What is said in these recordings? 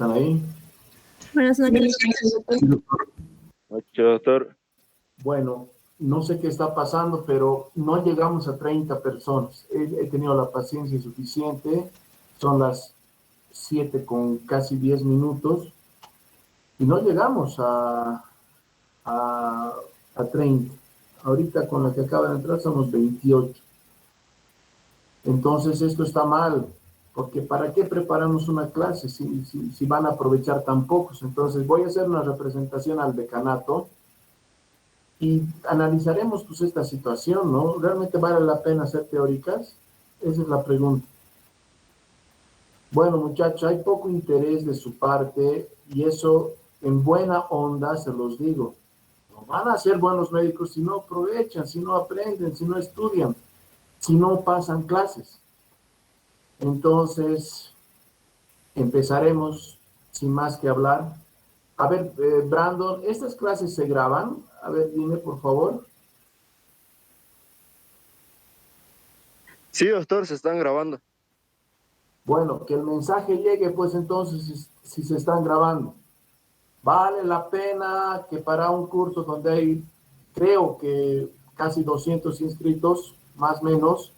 ¿Están ahí? Buenas noches. Sí, doctor. Noche, doctor. Bueno, no sé qué está pasando, pero no llegamos a 30 personas. He tenido la paciencia suficiente. Son las 7 con casi 10 minutos y no llegamos a 30. Ahorita con la que acaba de entrar somos 28. Entonces esto está mal, porque ¿para qué preparamos una clase si van a aprovechar tan pocos? Entonces voy a hacer una representación al decanato y analizaremos pues esta situación, ¿no? ¿Realmente vale la pena hacer teóricas? Esa es la pregunta. Bueno, muchachos, hay poco interés de su parte y eso en buena onda se los digo. No van a ser buenos médicos si no aprovechan, si no aprenden, si no estudian, si no pasan clases. Entonces, empezaremos sin más que hablar. A ver, Brandon, ¿estas clases se graban? A ver, dime, por favor. Sí, doctor, se están grabando. Bueno, que el mensaje llegue, pues entonces, si se están grabando. Vale la pena que para un curso donde hay, creo que casi 200 inscritos, más o menos,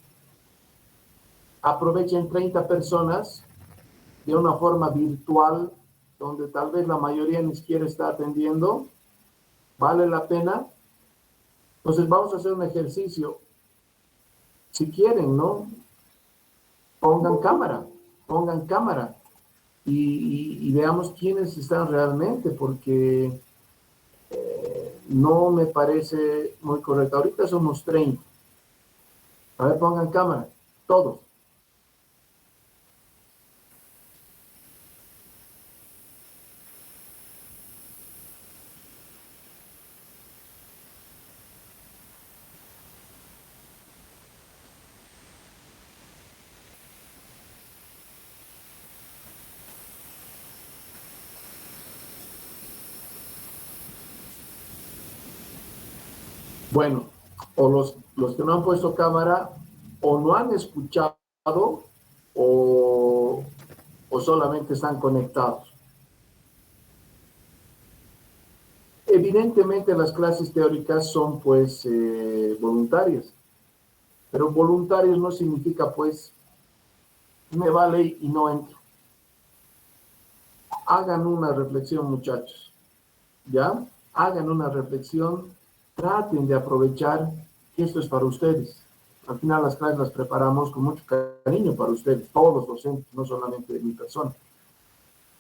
aprovechen 30 personas de una forma virtual, donde tal vez la mayoría ni siquiera está atendiendo. ¿Vale la pena? Entonces vamos a hacer un ejercicio. Si quieren, ¿no? Pongan cámara y veamos quiénes están realmente, porque no me parece muy correcto. Ahorita somos 30. A ver, pongan cámara, todos. Bueno, o los que no han puesto cámara o no han escuchado o solamente están conectados. Evidentemente las clases teóricas son pues voluntarias, pero voluntarios no significa pues me vale y no entro. Hagan una reflexión, muchachos, ¿ya? Hagan una reflexión, traten de aprovechar que esto es para ustedes. Al final las clases las preparamos con mucho cariño para ustedes, todos los docentes, no solamente de mi persona.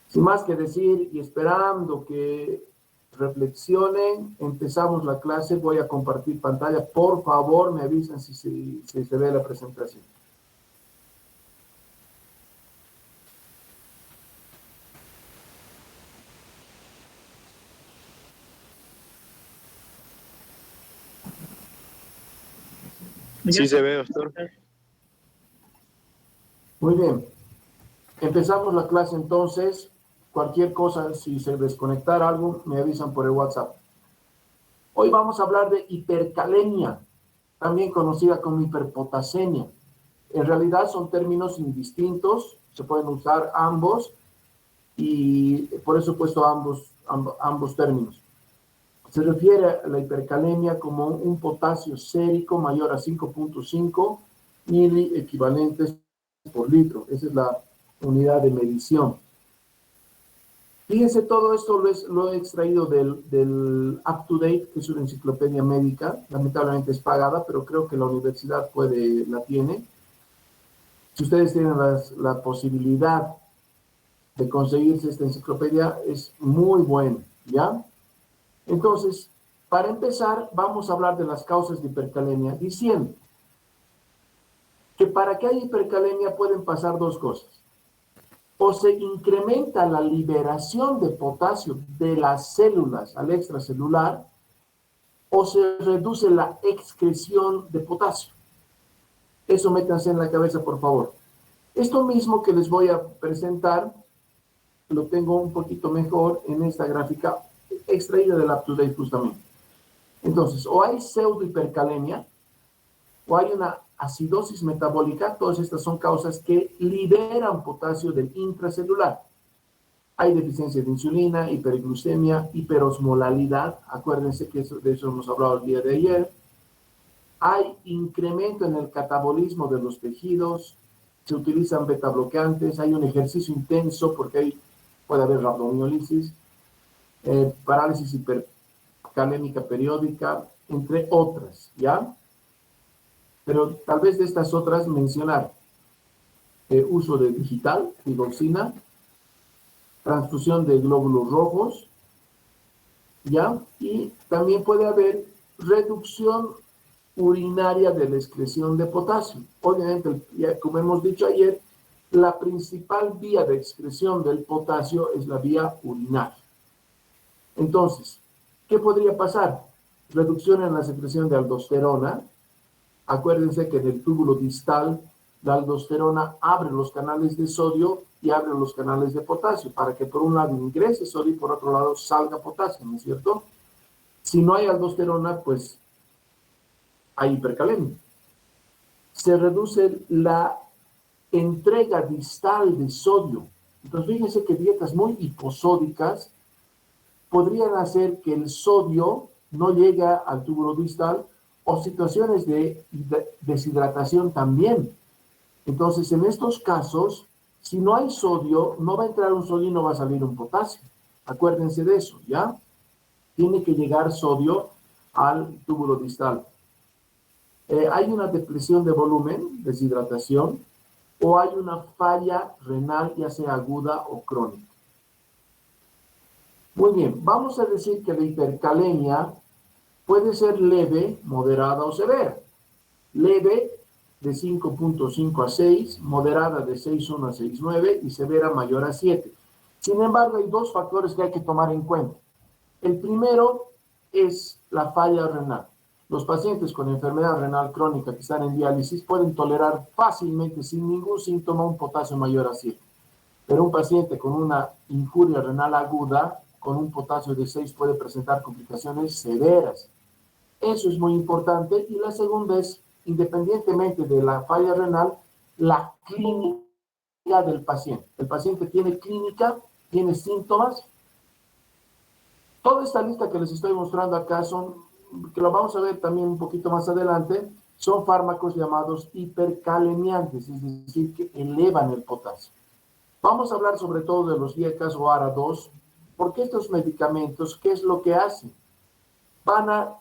Sin más que decir y esperando que reflexionen, empezamos la clase, voy a compartir pantalla. Por favor, me avisen si se ve la presentación. Sí se ve, doctor. Muy bien. Empezamos la clase entonces. Cualquier cosa, si se desconectara algo, me avisan por el WhatsApp. Hoy vamos a hablar de hipercalemia, también conocida como hiperpotasemia. En realidad son términos indistintos, se pueden usar ambos y por eso he puesto ambos términos. Se refiere a la hipercalemia como un potasio sérico mayor a 5.5 mili equivalentes por litro. Esa es la unidad de medición. Fíjense, todo esto lo he extraído del Up to Date, que es una enciclopedia médica. Lamentablemente es pagada, pero creo que la universidad la tiene. Si ustedes tienen la posibilidad de conseguirse esta enciclopedia, es muy buena, ¿ya? Entonces, para empezar, vamos a hablar de las causas de hipercalemia, diciendo que para que haya hipercalemia pueden pasar dos cosas. O se incrementa la liberación de potasio de las células al extracelular, o se reduce la excreción de potasio. Eso métanse en la cabeza, por favor. Esto mismo que les voy a presentar, lo tengo un poquito mejor en esta gráfica extraída del Up to Date justamente. Entonces, o hay pseudohipercalemia, o hay una acidosis metabólica. Todas estas son causas que liberan potasio del intracelular. Hay deficiencia de insulina, hiperglucemia, hiperosmolalidad. Acuérdense que de eso hemos hablado el día de ayer. Hay incremento en el catabolismo de los tejidos. Se utilizan beta bloqueantes. Hay un ejercicio intenso porque puede haber rabdomiólisis, parálisis hipercalémica periódica, entre otras, ¿ya? Pero tal vez de estas otras mencionar uso de digital, digoxina, transfusión de glóbulos rojos, ¿ya? Y también puede haber reducción urinaria de la excreción de potasio. Obviamente, ya como hemos dicho ayer, la principal vía de excreción del potasio es la vía urinaria. Entonces, ¿qué podría pasar? Reducción en la secreción de aldosterona. Acuérdense que en el túbulo distal la aldosterona abre los canales de sodio y abre los canales de potasio para que por un lado ingrese sodio y por otro lado salga potasio, ¿no es cierto? Si no hay aldosterona, pues hay hipercalemia. Se reduce la entrega distal de sodio. Entonces, fíjense que dietas muy hiposódicas podrían hacer que el sodio no llegue al túbulo distal o situaciones de deshidratación también. Entonces, en estos casos, si no hay sodio, no va a entrar un sodio y no va a salir un potasio. Acuérdense de eso, ¿ya? Tiene que llegar sodio al túbulo distal. Hay una depresión de volumen, deshidratación, o hay una falla renal, ya sea aguda o crónica. Muy bien, vamos a decir que la hipercalemia puede ser leve, moderada o severa. Leve de 5.5 a 6, moderada de 6.1 a 6.9 y severa mayor a 7. Sin embargo, hay dos factores que hay que tomar en cuenta. El primero es la falla renal. Los pacientes con enfermedad renal crónica que están en diálisis pueden tolerar fácilmente, sin ningún síntoma, un potasio mayor a 7. Pero un paciente con una injuria renal aguda, con un potasio de 6, puede presentar complicaciones severas. Eso es muy importante. Y la segunda es, independientemente de la falla renal, la clínica del paciente. El paciente tiene clínica, tiene síntomas. Toda esta lista que les estoy mostrando acá que lo vamos a ver también un poquito más adelante, son fármacos llamados hipercalemiantes, es decir, que elevan el potasio. Vamos a hablar sobre todo de los IECAS o ARA2, porque estos medicamentos, ¿qué es lo que hacen? Van a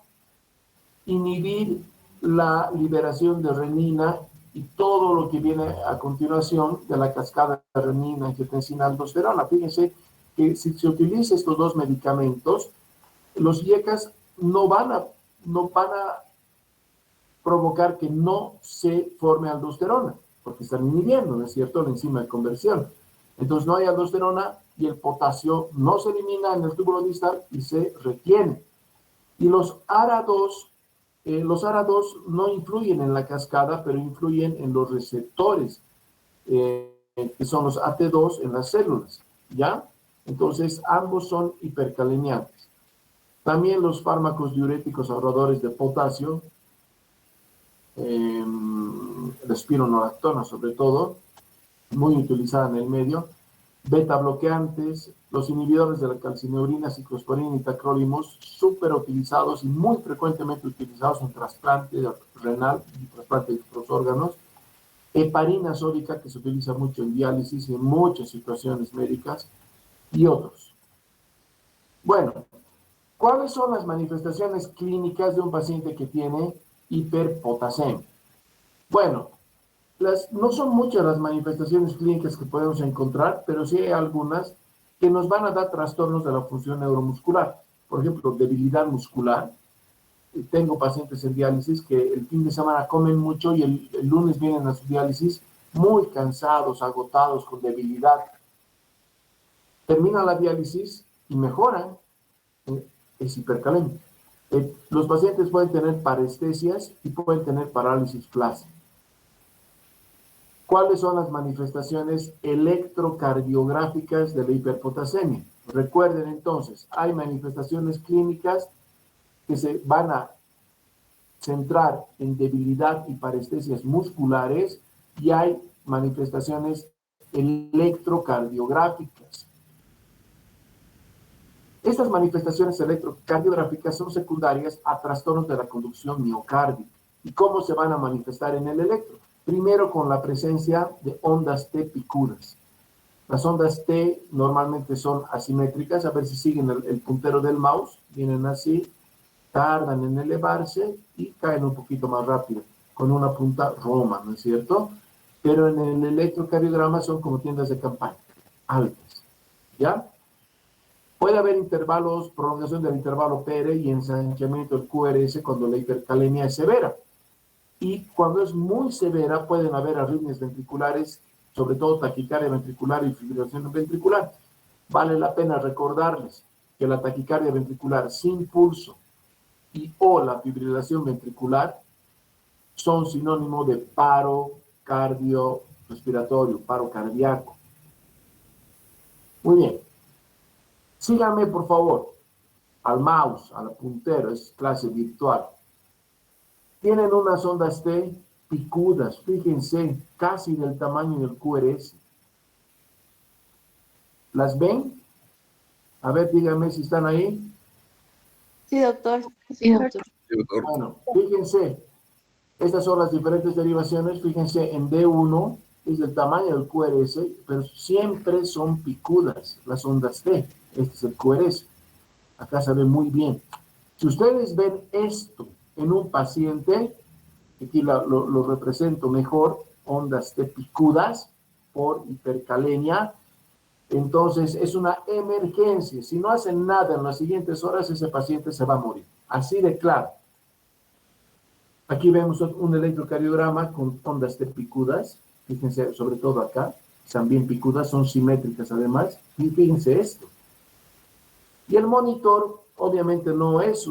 inhibir la liberación de renina y todo lo que viene a continuación de la cascada de renina, angiotensina, aldosterona. Fíjense que si se utilizan estos dos medicamentos, los IECAS no van a provocar que no se forme aldosterona, porque están inhibiendo, ¿no es cierto?, la enzima de conversión. Entonces no hay aldosterona y el potasio no se elimina en el túbulo distal y se retiene. Y los ARA2 no influyen en la cascada, pero influyen en los receptores, que son los AT2 en las células, ¿ya? Entonces, ambos son hipercalemiantes. También los fármacos diuréticos ahorradores de potasio, la espironolactona sobre todo, muy utilizada en el medio, beta bloqueantes, los inhibidores de la calcineurina, ciclosporina y tacrolimus, súper utilizados y muy frecuentemente utilizados en trasplante renal y trasplante de otros órganos, heparina sódica, que se utiliza mucho en diálisis y en muchas situaciones médicas, y otros. Bueno, ¿cuáles son las manifestaciones clínicas de un paciente que tiene hiperpotasemia? Bueno, no son muchas las manifestaciones clínicas que podemos encontrar, pero sí hay algunas que nos van a dar trastornos de la función neuromuscular. Por ejemplo, debilidad muscular. Tengo pacientes en diálisis que el fin de semana comen mucho y el lunes vienen a su diálisis muy cansados, agotados, con debilidad. Termina la diálisis y mejoran. Es hipercalemia. Los pacientes pueden tener parestesias y pueden tener parálisis flácida. ¿Cuáles son las manifestaciones electrocardiográficas de la hiperpotasemia? Recuerden entonces, hay manifestaciones clínicas que se van a centrar en debilidad y parestesias musculares y hay manifestaciones electrocardiográficas. Estas manifestaciones electrocardiográficas son secundarias a trastornos de la conducción miocárdica. ¿Y cómo se van a manifestar en el electro? Primero, con la presencia de ondas T picudas. Las ondas T normalmente son asimétricas, a ver si siguen el puntero del mouse, vienen así, tardan en elevarse y caen un poquito más rápido, con una punta roma, ¿no es cierto? Pero en el electrocardiograma son como tiendas de campaña, altas, ¿ya? Puede haber intervalos, prolongación del intervalo PR y ensanchamiento del QRS cuando la hipercalemia es severa. Y cuando es muy severa pueden haber arritmias ventriculares, sobre todo taquicardia ventricular y fibrilación ventricular. Vale la pena recordarles que la taquicardia ventricular sin pulso y o la fibrilación ventricular son sinónimo de paro cardiorrespiratorio, paro cardíaco. Muy bien. Síganme, por favor, al mouse, al puntero, es clase virtual. Tienen unas ondas T picudas, fíjense, casi del tamaño del QRS. ¿Las ven? A ver, díganme si están ahí. Sí, doctor. Sí, doctor. Bueno, fíjense, estas son las diferentes derivaciones. Fíjense, en D1 es del tamaño del QRS, pero siempre son picudas las ondas T. Este es el QRS. Acá se ve muy bien. Si ustedes ven esto en un paciente, aquí lo represento mejor, ondas T picudas por hipercalemia, entonces es una emergencia. Si no hacen nada en las siguientes horas, ese paciente se va a morir. Así de claro. Aquí vemos un electrocardiograma con ondas T picudas. Fíjense, sobre todo acá, están bien picudas, son simétricas además. Y fíjense esto. Y el monitor, obviamente no es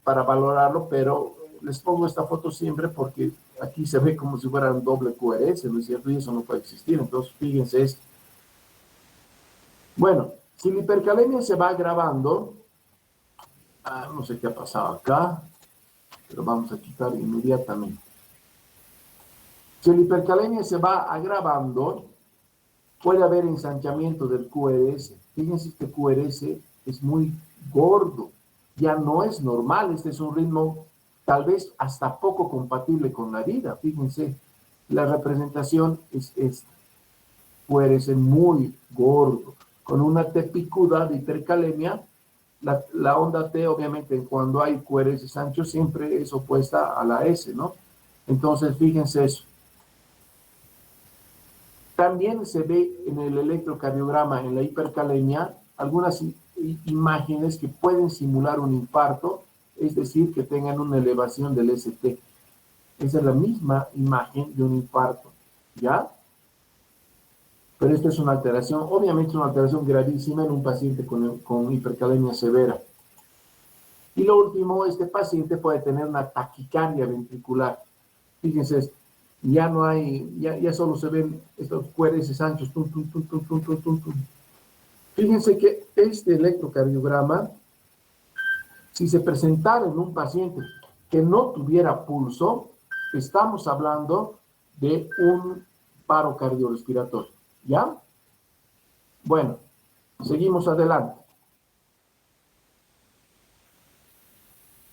para valorarlo, pero les pongo esta foto siempre porque aquí se ve como si fuera un doble QRS, ¿no es cierto? Y eso no puede existir. Entonces, fíjense esto. Bueno, si la hipercalemia se va agravando, no sé qué ha pasado acá, pero vamos a quitar inmediatamente. Si la hipercalemia se va agravando, puede haber ensanchamiento del QRS. Fíjense que QRS es muy gordo, ya no es normal, este es un ritmo tal vez hasta poco compatible con la vida. Fíjense, la representación es esta, QRS muy gordo, con una T picuda de hipercalemia. La onda T, obviamente, cuando hay QRS ancho, siempre es opuesta a la S, ¿no? Entonces, fíjense eso. También se ve en el electrocardiograma, en la hipercalemia, algunas imágenes que pueden simular un infarto, es decir, que tengan una elevación del ST. Esa es la misma imagen de un infarto, ¿ya? Pero esto es una alteración, obviamente una alteración gravísima en un paciente con hipercalemia severa. Y lo último, este paciente puede tener una taquicardia ventricular. Fíjense, ya no hay, ya solo se ven estos QRS anchos. Tum, tum, tum, tum, tum, tum, tum, tum. Fíjense que este electrocardiograma, si se presentara en un paciente que no tuviera pulso, estamos hablando de un paro cardiorrespiratorio. ¿Ya? Bueno, seguimos adelante.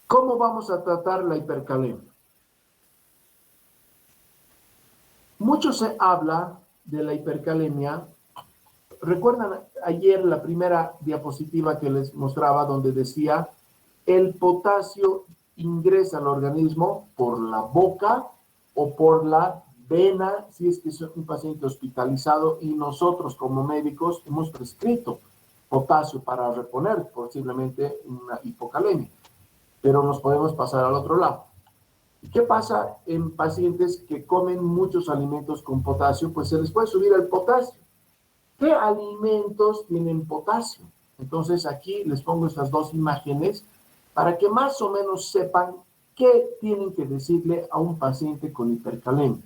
¿Cómo vamos a tratar la hipercalemia? Mucho se habla de la hipercalemia. ¿Recuerdan ayer la primera diapositiva que les mostraba donde decía el potasio ingresa al organismo por la boca o por la vena si es que es un paciente hospitalizado y nosotros como médicos hemos prescrito potasio para reponer posiblemente una hipocalemia, pero nos podemos pasar al otro lado? ¿Qué pasa en pacientes que comen muchos alimentos con potasio? Pues se les puede subir el potasio. ¿Qué alimentos tienen potasio? Entonces aquí les pongo estas dos imágenes para que más o menos sepan qué tienen que decirle a un paciente con hipercalemia,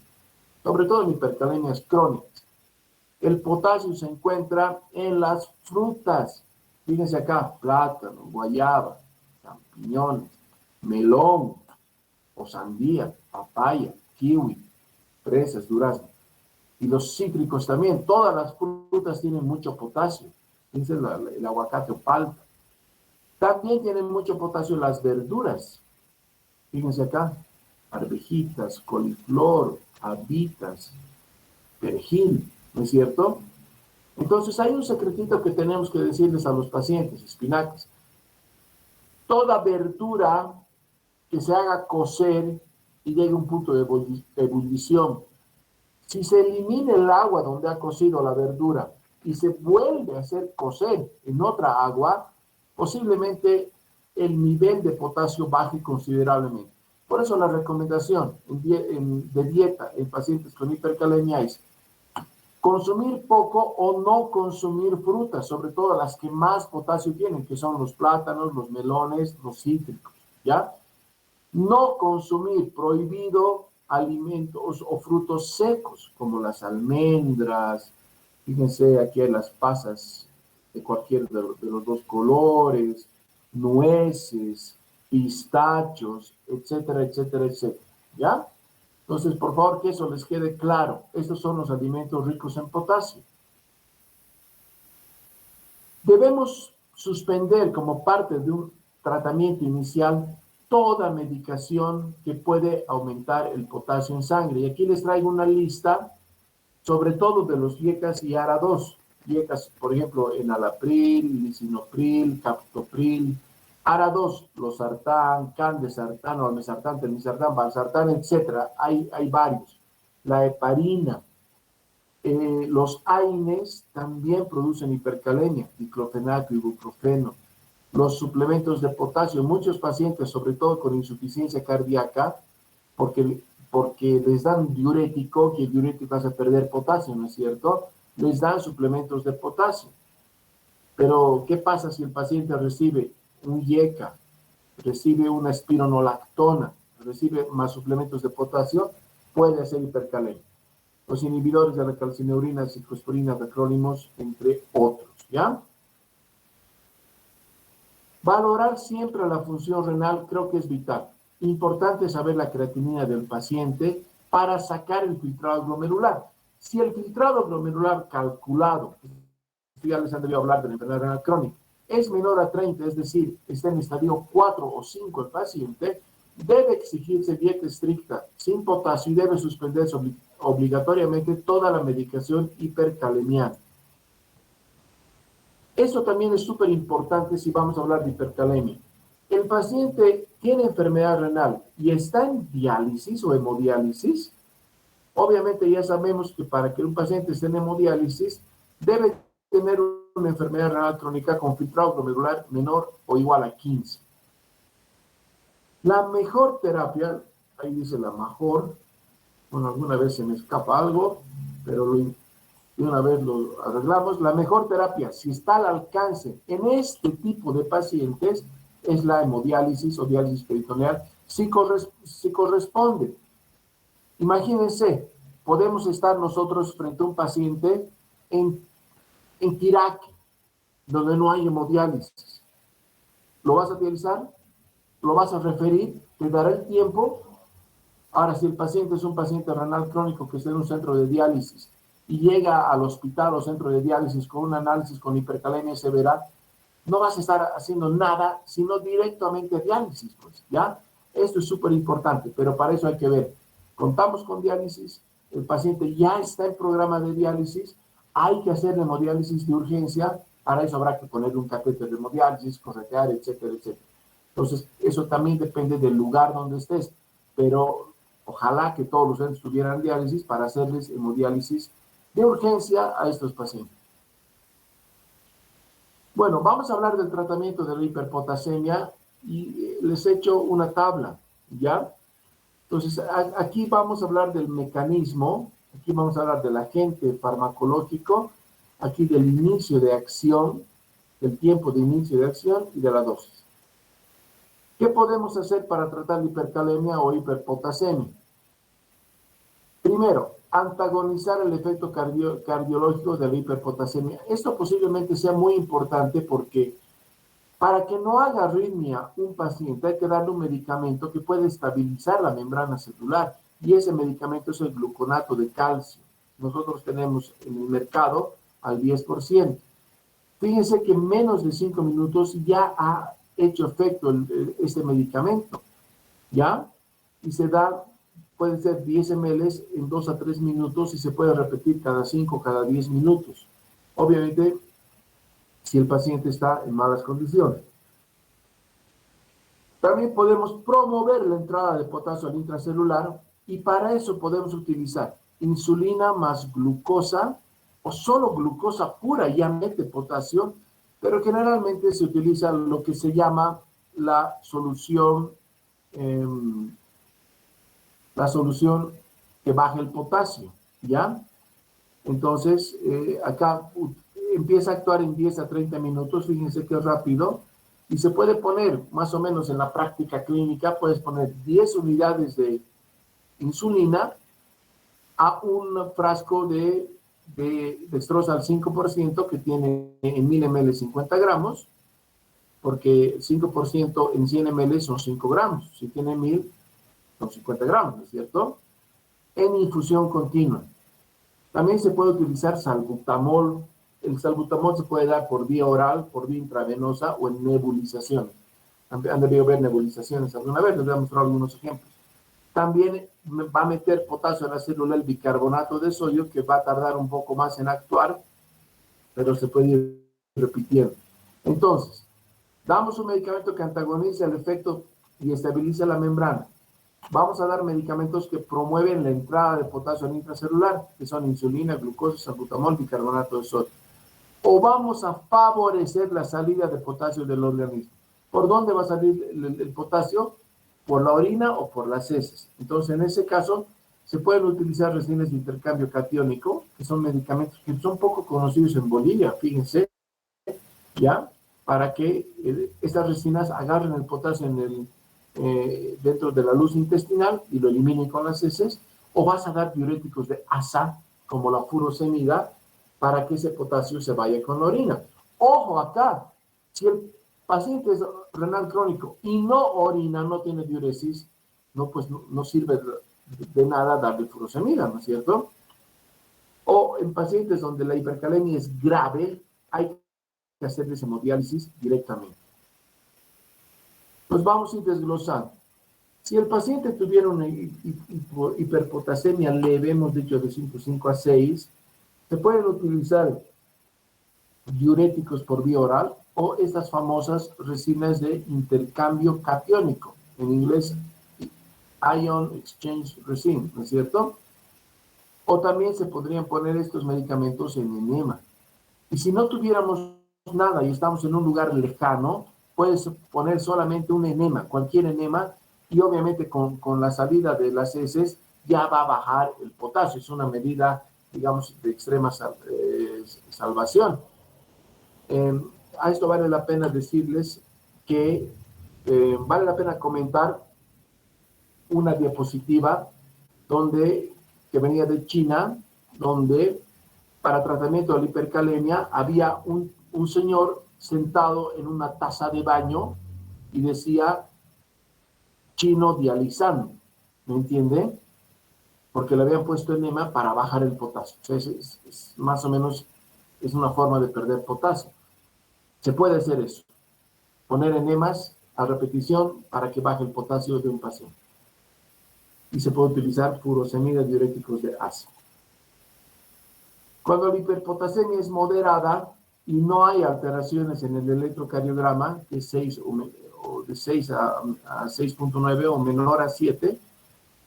sobre todo en hipercalemias crónicas. El potasio se encuentra en las frutas. Fíjense acá, plátano, guayaba, champiñones, melón o sandía, papaya, kiwi, fresas, durazno. Y los cítricos también, todas las frutas tienen mucho potasio. Fíjense el aguacate o palta. También tienen mucho potasio las verduras. Fíjense acá, arvejitas, coliflor, habitas, perejil, ¿no es cierto? Entonces hay un secretito que tenemos que decirles a los pacientes, espinacas. Toda verdura que se haga cocer y llegue a un punto de ebullición, si se elimina el agua donde ha cocido la verdura y se vuelve a hacer cocer en otra agua, posiblemente el nivel de potasio baje considerablemente. Por eso la recomendación de dieta en pacientes con hipercalemia es consumir poco o no consumir frutas, sobre todo las que más potasio tienen, que son los plátanos, los melones, los cítricos, ¿ya? No consumir, prohibido alimentos o frutos secos, como las almendras, fíjense, aquí hay las pasas de cualquier de los dos colores, nueces, pistachos, etcétera, etcétera, etcétera, ¿ya? Entonces, por favor, que eso les quede claro. Estos son los alimentos ricos en potasio. Debemos suspender como parte de un tratamiento inicial toda medicación que puede aumentar el potasio en sangre. Y aquí les traigo una lista, sobre todo de los IECAS y ARA2. IECAS, por ejemplo, enalapril, lisinopril, captopril. ARA2, losartán, candesartán, olmesartán, telmisartán, valsartán, etc. Hay varios. La heparina. Los AINES también producen hipercalemia, diclofenaco, ibuprofeno. Los suplementos de potasio, muchos pacientes, sobre todo con insuficiencia cardíaca, porque les dan diurético, que el diurético hace perder potasio, ¿no es cierto? Les dan suplementos de potasio. Pero, ¿qué pasa si el paciente recibe un IECA, recibe una espironolactona, recibe más suplementos de potasio? Puede hacer hipercalemia. Los inhibidores de la calcineurina, ciclosporina, dacrónimos, entre otros, ¿ya? Valorar siempre la función renal creo que es vital. Importante saber la creatinina del paciente para sacar el filtrado glomerular. Si el filtrado glomerular calculado, ya les han debido hablar de la enfermedad renal crónica, es menor a 30, es decir, está en estadio 4 o 5 el paciente, debe exigirse dieta estricta sin potasio y debe suspenderse obligatoriamente toda la medicación hipercalemiana. Eso también es súper importante si vamos a hablar de hipercalemia. El paciente tiene enfermedad renal y está en diálisis o hemodiálisis. Obviamente ya sabemos que para que un paciente esté en hemodiálisis debe tener una enfermedad renal crónica con filtrado glomerular menor o igual a 15. La mejor terapia, ahí dice la mejor, bueno, alguna vez se me escapa algo, pero de una vez lo arreglamos. La mejor terapia, si está al alcance en este tipo de pacientes, es la hemodiálisis o diálisis peritoneal, si corresponde. Imagínense, podemos estar nosotros frente a un paciente en Quiraque, donde no hay hemodiálisis. ¿Lo vas a dializar? ¿Lo vas a referir? ¿Te dará el tiempo? Ahora, si el paciente es un paciente renal crónico que está en un centro de diálisis y llega al hospital o centro de diálisis con un análisis con hipercalemia severa, no vas a estar haciendo nada, sino directamente diálisis, pues, ¿ya? Esto es súper importante, pero para eso hay que ver. Contamos con diálisis, el paciente ya está en programa de diálisis, hay que hacer hemodiálisis de urgencia, para eso habrá que ponerle un catéter de hemodiálisis, corretear, etcétera, etcétera. Entonces, eso también depende del lugar donde estés, pero ojalá que todos los centros tuvieran diálisis para hacerles hemodiálisis de urgencia a estos pacientes. Bueno, vamos a hablar del tratamiento de la hiperpotasemia y les he hecho una tabla, ¿ya? Entonces, aquí vamos a hablar del mecanismo, aquí vamos a hablar del agente farmacológico, aquí del inicio de acción, del tiempo de inicio de acción y de la dosis. ¿Qué podemos hacer para tratar la hipercalemia o hiperpotasemia? Primero, antagonizar el efecto cardiológico de la hiperpotasemia. Esto posiblemente sea muy importante porque para que no haga arritmia un paciente hay que darle un medicamento que puede estabilizar la membrana celular y ese medicamento es el gluconato de calcio. Nosotros tenemos en el mercado al 10%. Fíjense que en menos de 5 minutos ya ha hecho efecto este medicamento, ¿ya? Y se da, puede ser 10 ml en 2 a 3 minutos y se puede repetir cada 5, cada 10 minutos. Obviamente, si el paciente está en malas condiciones. También podemos promover la entrada de potasio al intracelular y para eso podemos utilizar insulina más glucosa o solo glucosa pura, ya mete potasio, pero generalmente se utiliza lo que se llama la solución que baja el potasio, ¿ya? Entonces, acá empieza a actuar en 10 a 30 minutos, fíjense qué rápido, y se puede poner, más o menos en la práctica clínica, puedes poner 10 unidades de insulina a un frasco de dextrosa al 5% que tiene en 1000 ml 50 gramos, porque 5% en 100 ml son 5 gramos, si tiene 1000 son 50 gramos, ¿no es cierto? En infusión continua. También se puede utilizar salbutamol. El salbutamol se puede dar por vía oral, por vía intravenosa o en nebulización. Han debido ver nebulizaciones alguna vez, les voy a mostrar algunos ejemplos. También va a meter potasio a la célula el bicarbonato de sodio, que va a tardar un poco más en actuar, pero se puede ir repitiendo. Entonces, damos un medicamento que antagoniza el efecto y estabiliza la membrana. Vamos a dar medicamentos que promueven la entrada de potasio al intracelular, que son insulina, glucosa, salbutamol, bicarbonato de sodio. O vamos a favorecer la salida de potasio del organismo. ¿Por dónde va a salir el potasio? Por la orina o por las heces. Entonces, en ese caso, se pueden utilizar resinas de intercambio catiónico, que son medicamentos que son poco conocidos en Bolivia, fíjense, ¿ya? Para que estas resinas agarren el potasio dentro de la luz intestinal y lo eliminen con las heces, o vas a dar diuréticos de asa, como la furosemida, para que ese potasio se vaya con la orina. Ojo acá, si el paciente es renal crónico y no orina, no tiene diuresis, no sirve de nada darle furosemida, ¿no es cierto? O en pacientes donde la hipercalemia es grave, hay que hacerles hemodiálisis directamente. Pues vamos a ir desglosando. Si el paciente tuviera una hiperpotasemia leve, hemos dicho de 5 a 6, se pueden utilizar diuréticos por vía oral o estas famosas resinas de intercambio catiónico, en inglés Ion Exchange Resin, ¿no es cierto? O también se podrían poner estos medicamentos en enema. Y si no tuviéramos nada y estamos en un lugar lejano, puedes poner solamente un enema, cualquier enema, y obviamente con la salida de las heces ya va a bajar el potasio. Es una medida, digamos, de extrema salvación. A esto vale la pena decirles que vale la pena comentar una diapositiva que venía de China, donde para tratamiento de la hipercalemia había un señor sentado en una taza de baño y decía chino dializando, ¿me entiende? Porque le habían puesto enema para bajar el potasio. O sea, es más o menos, es una forma de perder potasio. Se puede hacer eso, poner enemas a repetición para que baje el potasio de un paciente. Y se puede utilizar furosemida, diuréticos de ácido. Cuando la hiperpotasemia es moderada y no hay alteraciones en el electrocardiograma, que es 6 o de 6 a 6.9 o menor a 7,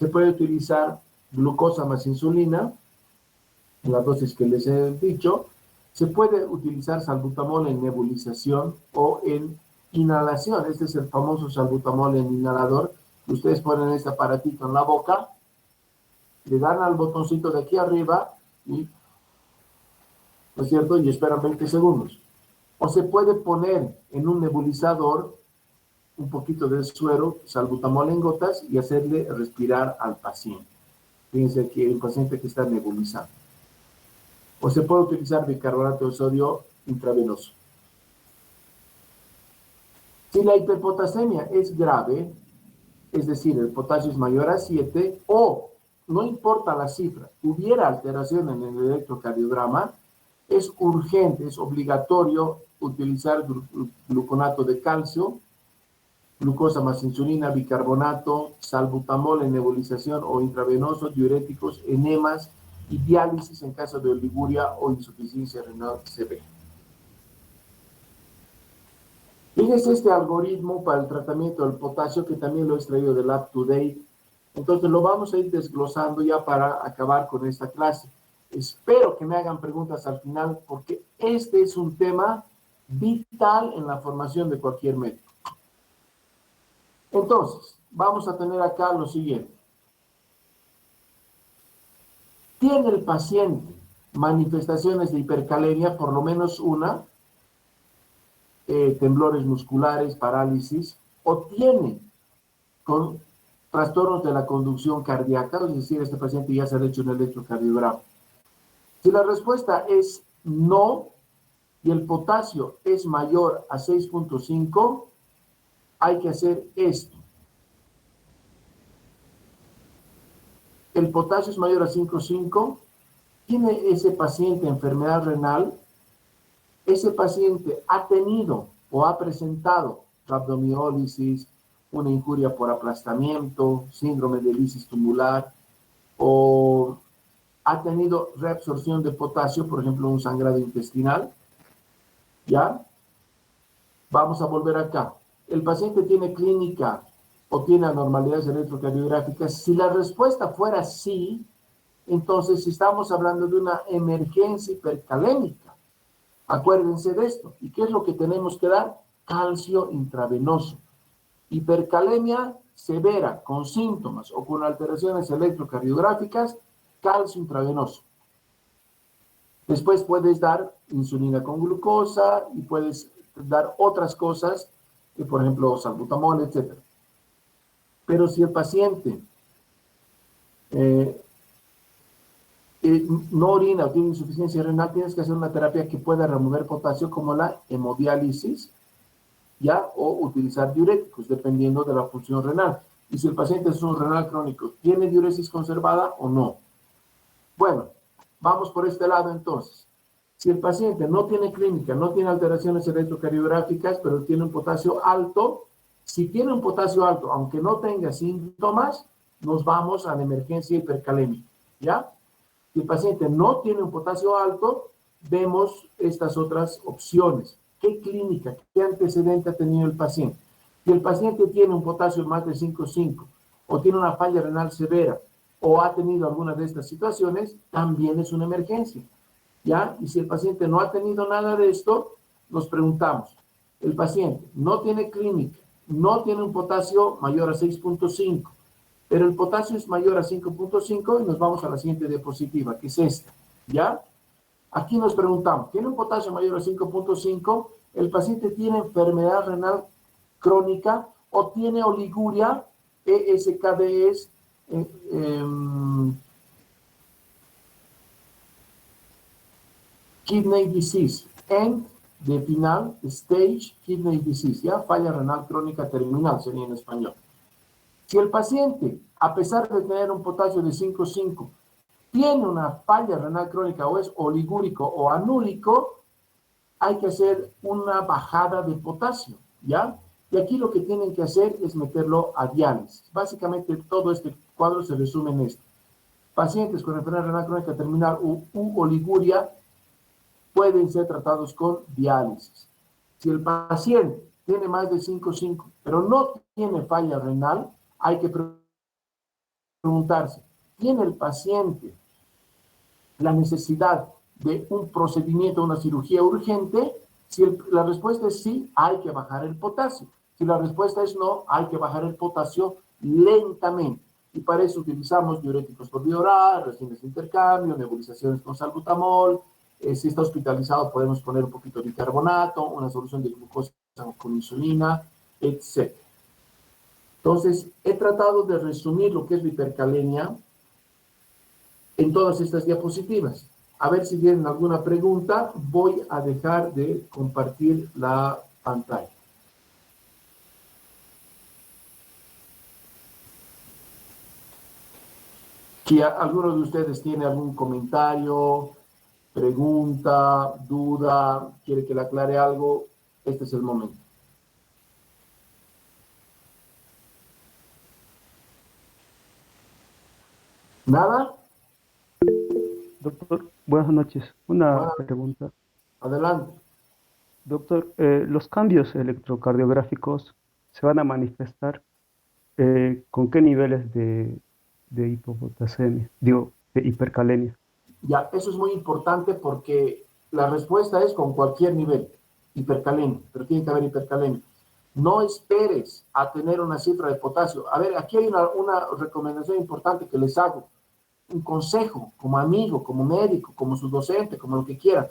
se puede utilizar glucosa más insulina, en la dosis que les he dicho. Se puede utilizar salbutamol en nebulización o en inhalación. Este es el famoso salbutamol en inhalador. Ustedes ponen este aparatito en la boca, le dan al botoncito de aquí arriba y, ¿no es cierto? Y esperan 20 segundos. O se puede poner en un nebulizador un poquito de suero, salbutamol en gotas y hacerle respirar al paciente. Fíjense que el paciente que está nebulizado. O se puede utilizar bicarbonato de sodio intravenoso. Si la hiperpotasemia es grave, es decir, el potasio es mayor a 7, o no importa la cifra, hubiera alteración en el electrocardiograma, es urgente, es obligatorio utilizar gluconato de calcio glucosa más insulina, bicarbonato, salbutamol en nebulización o intravenoso, diuréticos, enemas y diálisis en caso de oliguria o insuficiencia renal severa. Fíjense este algoritmo para el tratamiento del potasio que también lo he extraído del UpToDate. Entonces lo vamos a ir desglosando ya para acabar con esta clase. Espero que me hagan preguntas al final porque este es un tema vital en la formación de cualquier médico. Entonces, vamos a tener acá lo siguiente. ¿Tiene el paciente manifestaciones de hipercalemia, por lo menos una, temblores musculares, parálisis, o tiene con trastornos de la conducción cardíaca, es decir, este paciente ya se ha hecho un electrocardiograma? Si la respuesta es no y el potasio es mayor a 6.5, hay que hacer esto. El potasio es mayor a 5.5, tiene ese paciente enfermedad renal, ese paciente ha tenido o ha presentado rabdomiólisis, una injuria por aplastamiento, síndrome de lisis tumular, o ha tenido reabsorción de potasio, por ejemplo, un sangrado intestinal, ¿ya? Vamos a volver acá. El paciente tiene clínica o tiene anormalidades electrocardiográficas. Si la respuesta fuera sí, entonces estamos hablando de una emergencia hipercalémica. Acuérdense de esto. ¿Y qué es lo que tenemos que dar? Calcio intravenoso. Hipercalemia severa con síntomas o con alteraciones electrocardiográficas, calcio intravenoso. Después puedes dar insulina con glucosa y puedes dar otras cosas, por ejemplo, salbutamol, etc. Pero si el paciente no orina o tiene insuficiencia renal, tienes que hacer una terapia que pueda remover potasio como la hemodiálisis, ¿ya? O utilizar diuréticos, dependiendo de la función renal. Y si el paciente es un renal crónico, ¿tiene diuresis conservada o no? Bueno, vamos por este lado entonces. Si el paciente no tiene clínica, no tiene alteraciones electrocardiográficas, pero tiene un potasio alto, si tiene un potasio alto, aunque no tenga síntomas, nos vamos a la emergencia hipercalémica, ¿ya? Si el paciente no tiene un potasio alto, vemos estas otras opciones. ¿Qué clínica, qué antecedente ha tenido el paciente? Si el paciente tiene un potasio más de 5.5 o tiene una falla renal severa o ha tenido alguna de estas situaciones, también es una emergencia, ¿ya? Y si el paciente no ha tenido nada de esto, nos preguntamos, el paciente no tiene clínica, no tiene un potasio mayor a 6.5, pero el potasio es mayor a 5.5 y nos vamos a la siguiente diapositiva, que es esta, ¿ya? Aquí nos preguntamos, ¿tiene un potasio mayor a 5.5? ¿El paciente tiene enfermedad renal crónica o tiene oliguria, ESKDs, kidney disease, end de final, stage kidney disease, ya, falla renal crónica terminal sería en español. Si el paciente, a pesar de tener un potasio de 5.5, tiene una falla renal crónica o es oligúrico o anúrico, hay que hacer una bajada de potasio, ¿ya? Y aquí lo que tienen que hacer es meterlo a diálisis. Básicamente todo este cuadro se resume en esto. Pacientes con enfermedad renal crónica terminal u oliguria pueden ser tratados con diálisis. Si el paciente tiene más de 5.5, pero no tiene falla renal, hay que preguntarse, ¿tiene el paciente la necesidad de un procedimiento, una cirugía urgente? Si la respuesta es sí, hay que bajar el potasio. Si la respuesta es no, hay que bajar el potasio lentamente. Y para eso utilizamos diuréticos por vía oral, resines de intercambio, nebulizaciones con salbutamol. Si está hospitalizado, podemos poner un poquito de bicarbonato, una solución de glucosa con insulina, etc. Entonces, he tratado de resumir lo que es la hipercalemia en todas estas diapositivas. A ver si tienen alguna pregunta. Voy a dejar de compartir la pantalla. Si alguno de ustedes tiene algún comentario, pregunta, duda, quiere que le aclare algo, este es el momento. ¿Nada? Doctor, buenas noches. Una Bueno, pregunta. adelante. Doctor, ¿los cambios electrocardiográficos se van a manifestar con qué niveles de hipopotasemia? Digo, de hipercalemia. Ya, eso es muy importante porque la respuesta es con cualquier nivel, hipercalemia, pero tiene que haber hipercalemia. No esperes a tener una cifra de potasio. A ver, aquí hay una recomendación importante que les hago, un consejo como amigo, como médico, como su docente, como lo que quiera.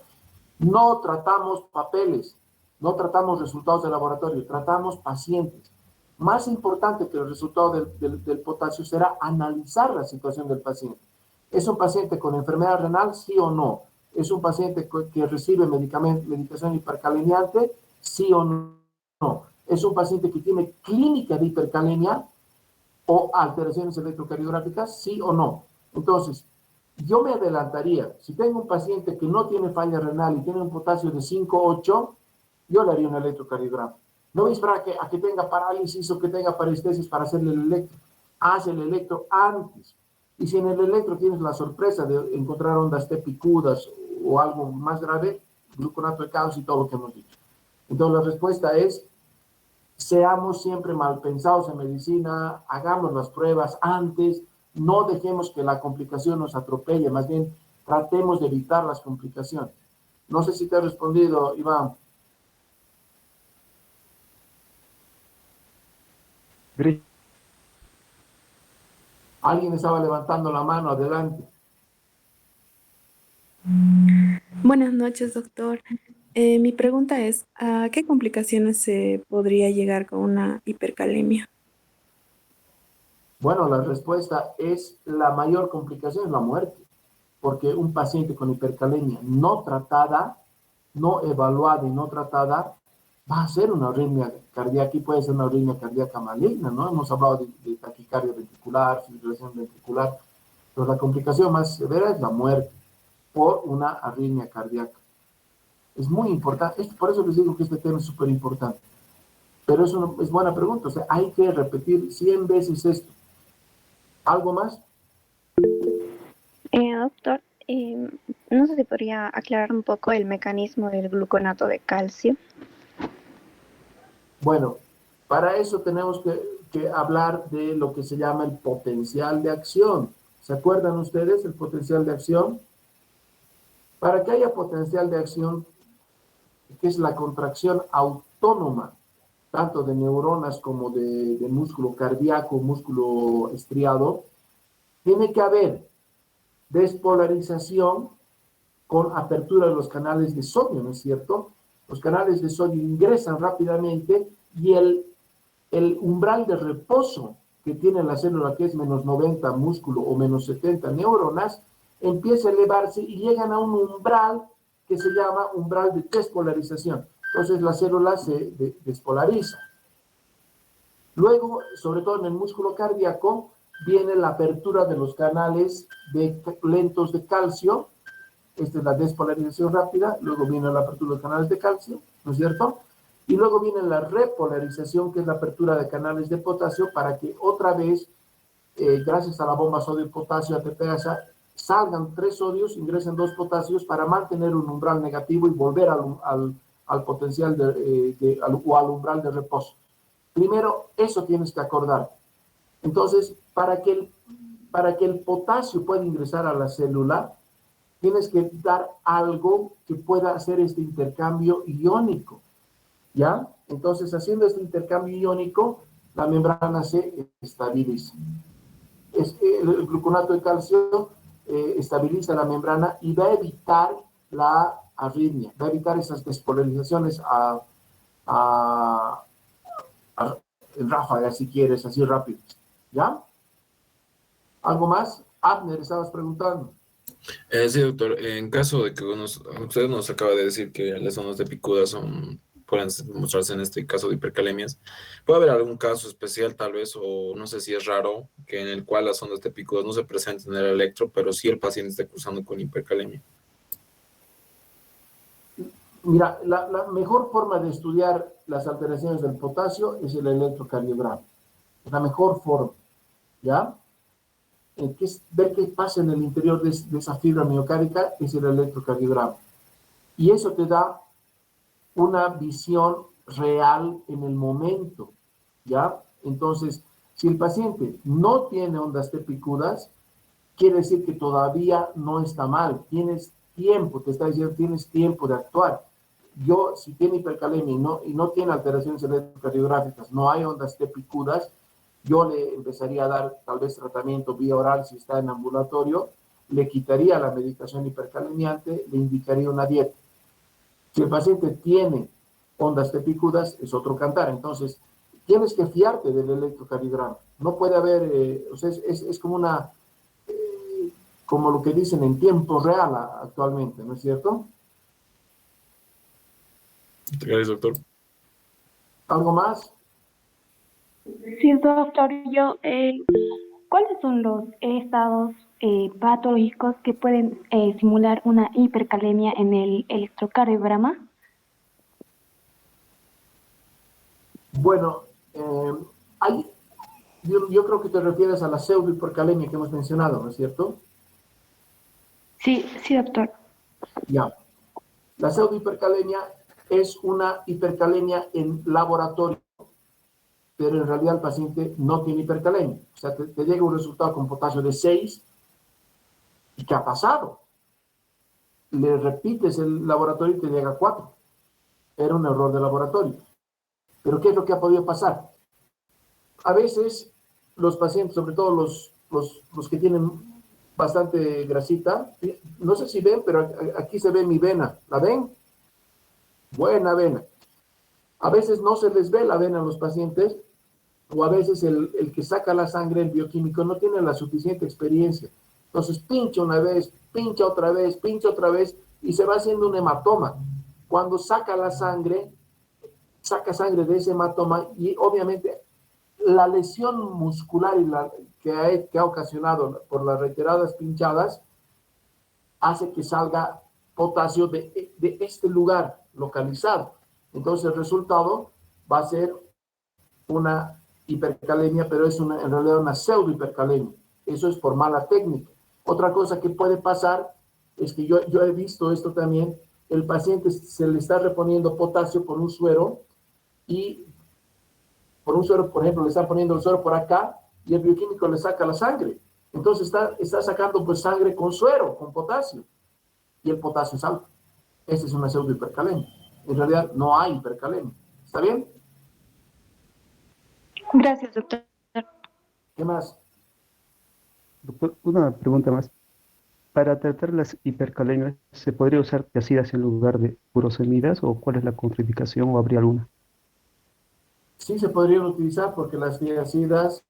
No tratamos papeles, no tratamos resultados de laboratorio, tratamos pacientes. Más importante que el resultado del potasio será analizar la situación del paciente. ¿Es un paciente con enfermedad renal, sí o no? ¿Es un paciente que recibe medicación hipercalemiante, sí o no? ¿Es un paciente que tiene clínica de hipercalemia o alteraciones electrocardiográficas, sí o no? Entonces, yo me adelantaría, si tengo un paciente que no tiene falla renal y tiene un potasio de 5,8, yo le haría un electrocardiograma. No voy a esperar a que tenga parálisis o que tenga parestesis para hacerle el electro. Haz el electro antes. Y si en el electro tienes la sorpresa de encontrar ondas T picudas o algo más grave, gluconato de calcio y todo lo que hemos dicho. Entonces la respuesta es, seamos siempre mal pensados en medicina, hagamos las pruebas antes, no dejemos que la complicación nos atropelle, más bien tratemos de evitar las complicaciones. No sé si te he respondido, Iván. Alguien estaba levantando la mano, adelante. Buenas noches, doctor. Mi pregunta es, ¿a qué complicaciones se podría llegar con una hipercalemia? Bueno, la respuesta es la mayor complicación es la muerte, porque un paciente con hipercalemia no tratada, no evaluada y no tratada, va a ser una arritmia cardíaca y puede ser una arritmia cardíaca maligna, ¿no? Hemos hablado de taquicardia ventricular, fibrilación ventricular, pero la complicación más severa es la muerte por una arritmia cardíaca. Es muy importante, por eso les digo que este tema es súper importante. Pero es buena pregunta, o sea, hay que repetir 100 veces esto. ¿Algo más? Doctor, no sé si podría aclarar un poco el mecanismo del gluconato de calcio. Bueno, para eso tenemos que hablar de lo que se llama el potencial de acción. ¿Se acuerdan ustedes el potencial de acción? Para que haya potencial de acción, que es la contracción autónoma, tanto de neuronas como de músculo cardíaco, músculo estriado, tiene que haber despolarización con apertura de los canales de sodio, ¿no es cierto? Los canales de sodio ingresan rápidamente y el umbral de reposo que tiene la célula, que es menos 90 músculo o menos 70 neuronas, empieza a elevarse y llegan a un umbral que se llama umbral de despolarización. Entonces la célula se despolariza. Luego, sobre todo en el músculo cardíaco, viene la apertura de los canales lentos de calcio. Esta es la despolarización rápida. Luego viene la apertura de los canales de calcio, ¿no es cierto? Y luego viene la repolarización, que es la apertura de canales de potasio, para que otra vez, gracias a la bomba sodio-potasio ATPasa, salgan 3 sodios, ingresen 2 potasios para mantener un umbral negativo y volver al potencial o al umbral de reposo. Primero, eso tienes que acordar. Entonces, para que el potasio pueda ingresar a la célula, tienes que dar algo que pueda hacer este intercambio iónico, ¿ya? Entonces, haciendo este intercambio iónico, la membrana se estabiliza. El gluconato de calcio estabiliza la membrana y va a evitar la arritmia, va a evitar esas despolarizaciones en ráfagas, si quieres, así rápido. ¿Ya? ¿Algo más? Abner, estabas preguntando. Sí, doctor, en caso de que usted nos acaba de decir que las zonas de picuda pueden mostrarse en este caso de hipercalemias, ¿puede haber algún caso especial tal vez, o no sé si es raro, que en el cual las ondas de picudas no se presenten en el electro, pero sí el paciente esté cursando con hipercalemia? Mira, la mejor forma de estudiar las alteraciones del potasio es el electrocardiograma. Es la mejor forma, ¿ya? que es ver qué pasa en el interior de esa fibra miocárdica, es el electrocardiograma. Y eso te da una visión real en el momento, ¿ya? Entonces, si el paciente no tiene ondas T picudas, quiere decir que todavía no está mal. Tienes tiempo, te está diciendo, tienes tiempo de actuar. Yo, si tiene hipercalemia y no tiene alteraciones electrocardiográficas, no hay ondas T picudas, yo le empezaría a dar tal vez tratamiento vía oral si está en ambulatorio, le quitaría la medicación hipercalemiante, le indicaría una dieta. Si el paciente tiene ondas T picudas, es otro cantar. Entonces, tienes que fiarte del electrocardiograma. No puede haber, o sea, es como una, como lo que dicen en tiempo real actualmente, ¿no es cierto? Gracias, doctor. ¿Algo más? Sí, doctor, ¿cuáles son los estados patológicos que pueden simular una hipercalemia en el electrocardiograma? Bueno, yo creo que te refieres a la pseudohipercalemia que hemos mencionado, ¿no es cierto? Sí, sí, doctor. Ya. La pseudohipercalemia es una hipercalemia en laboratorio, pero en realidad el paciente no tiene hipercalemia. O sea, te llega un resultado con potasio de 6, ¿y qué ha pasado? Le repites el laboratorio y te llega 4. Era un error de laboratorio. Pero ¿qué es lo que ha podido pasar? A veces los pacientes, sobre todo los que tienen bastante grasita, no sé si ven, pero aquí se ve mi vena. ¿La ven? Buena vena. A veces no se les ve la vena a los pacientes, o a veces el que saca la sangre, el bioquímico, no tiene la suficiente experiencia. Entonces pincha una vez, pincha otra vez, y se va haciendo un hematoma. Cuando saca la sangre, saca sangre de ese hematoma y obviamente la lesión muscular que ha ocasionado por las reiteradas pinchadas hace que salga potasio de este lugar localizado. Entonces el resultado va a ser una hipercalemia, pero es en realidad una pseudohipercalemia. Eso es por mala técnica. Otra cosa que puede pasar es que yo he visto esto también, el paciente se le está reponiendo potasio por un suero y por un suero, por ejemplo, le están poniendo el suero por acá y el bioquímico le saca la sangre. Entonces está sacando pues sangre con suero, con potasio, y el potasio es alto. Esa es una pseudohipercalemia. En realidad no hay hipercalemia. ¿Está bien? Gracias, doctor. ¿Qué más? Doctor, una pregunta más. Para tratar las hipercalemias, ¿se podría usar tiazidas en lugar de furosemidas o cuál es la contraindicación o habría alguna? Sí se podrían utilizar porque las tiazidas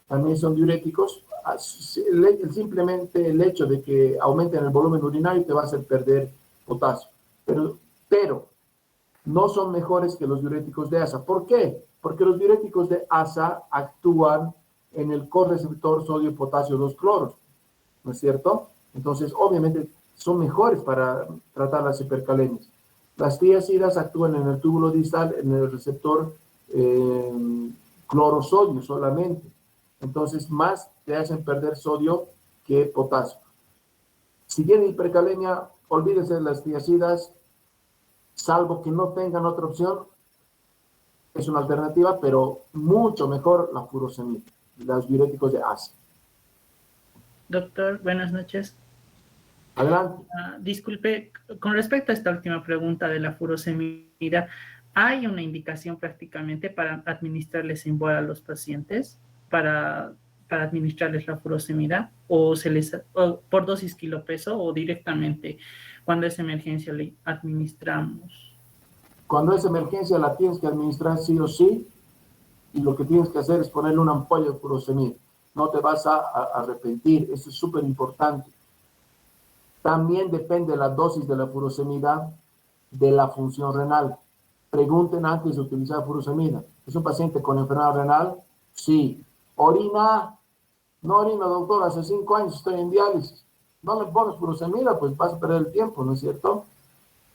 también son diuréticos. Simplemente el hecho de que aumenten el volumen urinario te va a hacer perder potasio. Pero no son mejores que los diuréticos de ASA. ¿Por qué? Porque los diuréticos de ASA actúan en el correceptor sodio-potasio 2-cloros, ¿no es cierto? Entonces, obviamente, son mejores para tratar las hipercalemias. Las tiazidas actúan en el túbulo distal, en el receptor cloro-sodio solamente. Entonces, más te hacen perder sodio que potasio. Si tienen hipercalemia, olvídense de las tiazidas, salvo que no tengan otra opción, es una alternativa, pero mucho mejor la furosemida, los diuréticos de ASA. Doctor, buenas noches. Adelante. Disculpe, con respecto a esta última pregunta de la furosemida, ¿hay una indicación prácticamente para administrarles en bola a los pacientes para administrarles la furosemida o por dosis kilopeso o directamente cuando es emergencia le administramos? Cuando es emergencia la tienes que administrar sí o sí, y lo que tienes que hacer es ponerle una ampolla de furosemida. No te vas a arrepentir, eso es súper importante. También depende la dosis de la furosemida de la función renal. Pregunten antes de utilizar furosemida. ¿Es un paciente con enfermedad renal? Sí. ¿Orina? No orina, doctor, hace 5 años estoy en diálisis. No le pones furosemida, pues vas a perder el tiempo, ¿no es cierto?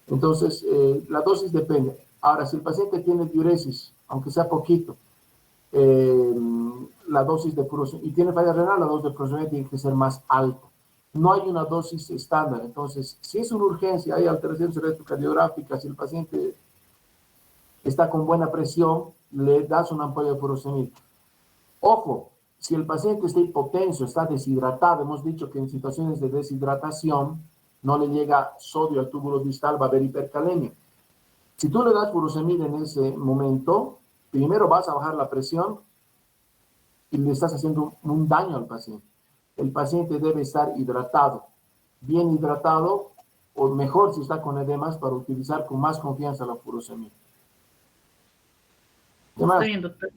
Entonces, la dosis depende. Ahora, si el paciente tiene diuresis, aunque sea poquito, la dosis de furosemida, y tiene falla renal, la dosis de furosemida tiene que ser más alta. No hay una dosis estándar. Entonces, si es una urgencia, hay alteraciones electrocardiográficas, si el paciente está con buena presión, le das una ampolla de furosemida. Ojo, si el paciente está hipotenso, está deshidratado, hemos dicho que en situaciones de deshidratación no le llega sodio al túbulo distal, va a haber hipercalemia. Si tú le das furosemida en ese momento, primero vas a bajar la presión y le estás haciendo un daño al paciente. El paciente debe estar hidratado, bien hidratado, o mejor si está con edemas, para utilizar con más confianza la furosemida. ¿Qué más? Está bien, doctor.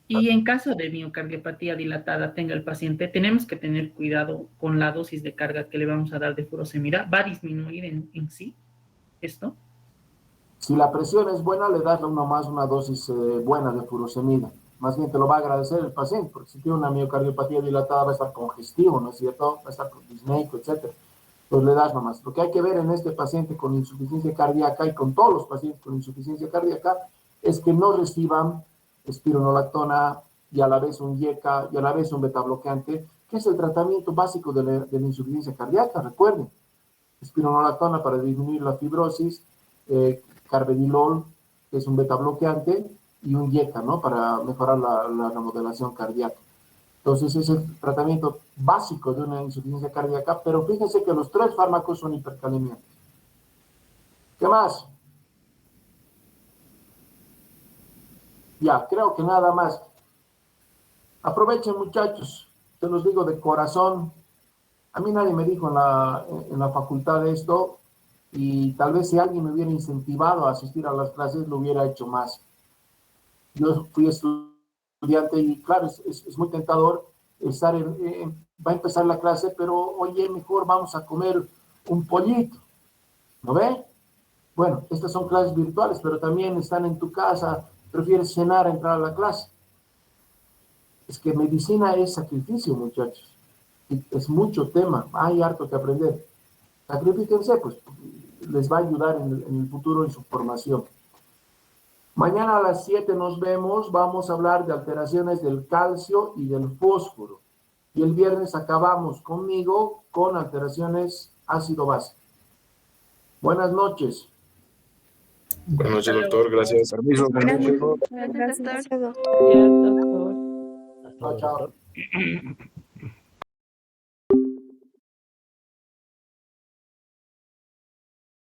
Y en caso de miocardiopatía dilatada tenga el paciente, tenemos que tener cuidado con la dosis de carga que le vamos a dar de furosemida. ¿Va a disminuir en sí esto? Si la presión es buena, le das una dosis buena de furosemida. Más bien te lo va a agradecer el paciente, porque si tiene una miocardiopatía dilatada va a estar congestivo, ¿no es cierto? Va a estar disneico, etc. Pues le das nomás. Lo que hay que ver en este paciente con insuficiencia cardíaca y con todos los pacientes con insuficiencia cardíaca es que no reciban espironolactona y a la vez un IECA y a la vez un betabloqueante, que es el tratamiento básico de la insuficiencia cardíaca, recuerden. Espironolactona para disminuir la fibrosis, carvedilol, que es un betabloqueante, y un IECA, ¿no? Para mejorar la remodelación cardíaca. Entonces, es el tratamiento básico de una insuficiencia cardíaca, pero fíjense que los 3 fármacos son hiperkalemiantes. ¿Qué más? Ya, creo que nada más. Aprovechen, muchachos, te los digo de corazón. A mí nadie me dijo en la facultad de esto, y tal vez si alguien me hubiera incentivado a asistir a las clases, lo hubiera hecho más. Yo fui estudiante y claro, es muy tentador estar va a empezar la clase, pero oye, mejor vamos a comer un pollito, ¿no ve? Bueno, estas son clases virtuales, pero también están en tu casa, prefieres cenar a entrar a la clase. Es que medicina es sacrificio, muchachos. Y es mucho tema, hay harto que aprender. Sacrifíquense, pues les va a ayudar en el futuro en su formación. Mañana a las 7 nos vemos, vamos a hablar de alteraciones del calcio y del fósforo. Y el viernes acabamos conmigo con alteraciones ácido-base. Buenas noches. Buenas noches, doctor. Gracias. Permiso, Gracias, doctor. Gracias, doctor. doctor. Chao, chao.